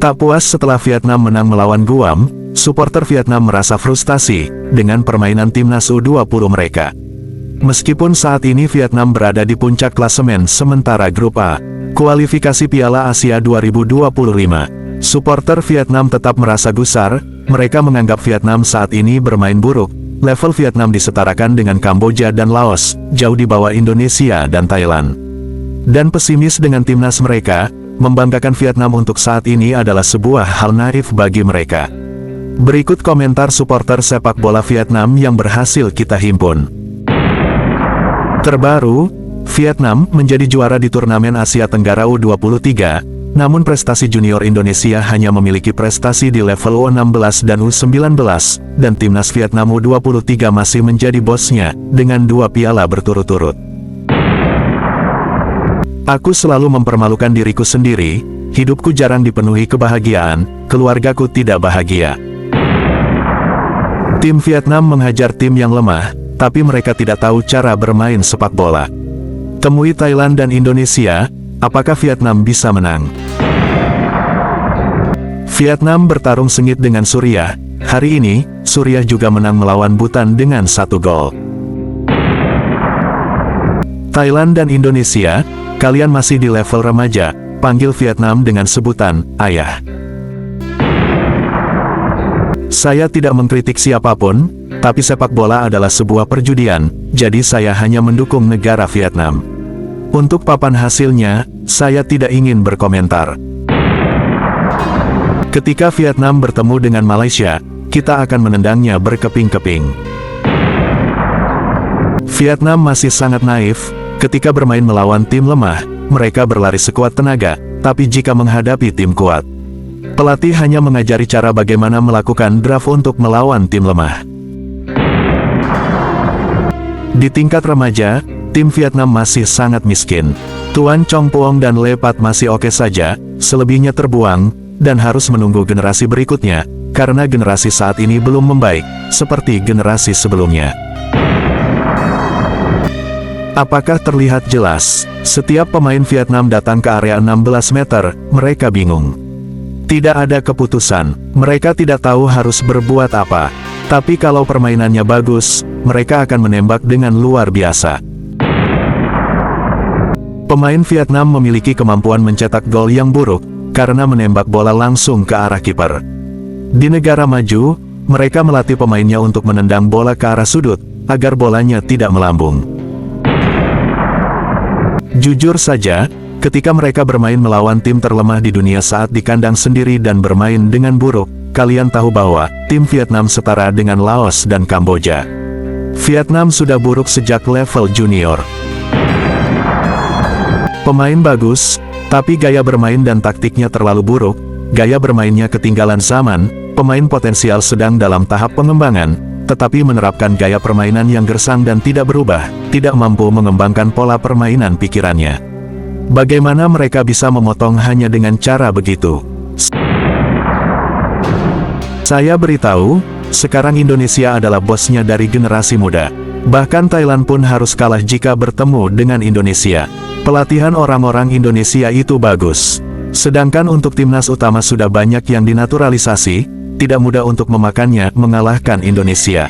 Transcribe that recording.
Tak puas setelah Vietnam menang melawan Guam, supporter Vietnam merasa frustasi dengan permainan timnas U20 mereka. Meskipun saat ini Vietnam berada di puncak klasemen sementara Grup A, kualifikasi Piala Asia 2025, supporter Vietnam tetap merasa gusar. Mereka menganggap Vietnam saat ini bermain buruk. Level Vietnam disetarakan dengan Kamboja dan Laos, jauh di bawah Indonesia dan Thailand. Dan pesimis dengan timnas mereka, membanggakan Vietnam untuk saat ini adalah sebuah hal naif bagi mereka. Berikut komentar supporter sepak bola Vietnam yang berhasil kita himpun. Terbaru, Vietnam menjadi juara di turnamen Asia Tenggara U23, namun prestasi junior Indonesia hanya memiliki prestasi di level U16 dan U19, dan timnas Vietnam U23 masih menjadi bosnya, dengan 2 piala berturut-turut. Aku selalu mempermalukan diriku sendiri, hidupku jarang dipenuhi kebahagiaan, keluargaku tidak bahagia. Tim Vietnam menghajar tim yang lemah, tapi mereka tidak tahu cara bermain sepak bola. Temui Thailand dan Indonesia, apakah Vietnam bisa menang? Vietnam bertarung sengit dengan Suriah. Hari ini, Suriah juga menang melawan Bhutan dengan 1 gol. Thailand dan Indonesia, kalian masih di level remaja, panggil Vietnam dengan sebutan ayah. Saya tidak mengkritik siapapun, tapi sepak bola adalah sebuah perjudian, jadi saya hanya mendukung negara Vietnam. Untuk papan hasilnya, saya tidak ingin berkomentar. Ketika Vietnam bertemu dengan Malaysia, kita akan menendangnya berkeping-keping. Vietnam masih sangat naif. Ketika bermain melawan tim lemah, mereka berlari sekuat tenaga, tapi jika menghadapi tim kuat, pelatih hanya mengajari cara bagaimana melakukan draft untuk melawan tim lemah. Di tingkat remaja, tim Vietnam masih sangat miskin. Tuan Chong Puong dan Le Pat masih oke saja, selebihnya terbuang, dan harus menunggu generasi berikutnya, karena generasi saat ini belum membaik, seperti generasi sebelumnya. Apakah terlihat jelas? Setiap pemain Vietnam datang ke area 16 meter, mereka bingung. Tidak ada keputusan, mereka tidak tahu harus berbuat apa. Tapi kalau permainannya bagus, mereka akan menembak dengan luar biasa. Pemain Vietnam memiliki kemampuan mencetak gol yang buruk, karena menembak bola langsung ke arah kiper. Di negara maju, mereka melatih pemainnya untuk menendang bola ke arah sudut, agar bolanya tidak melambung. Jujur saja, ketika mereka bermain melawan tim terlemah di dunia saat di kandang sendiri dan bermain dengan buruk, kalian tahu bahwa tim Vietnam setara dengan Laos dan Kamboja. Vietnam sudah buruk sejak level junior. Pemain bagus, tapi gaya bermain dan taktiknya terlalu buruk, gaya bermainnya ketinggalan zaman, pemain potensial sedang dalam tahap pengembangan, tetapi menerapkan gaya permainan yang gersang dan tidak berubah, tidak mampu mengembangkan pola permainan pikirannya. Bagaimana mereka bisa memotong hanya dengan cara begitu? Saya beritahu, sekarang Indonesia adalah bosnya dari generasi muda. Bahkan Thailand pun harus kalah jika bertemu dengan Indonesia. Pelatihan orang-orang Indonesia itu bagus. Sedangkan untuk timnas utama sudah banyak yang dinaturalisasi, tidak mudah untuk memakannya mengalahkan Indonesia.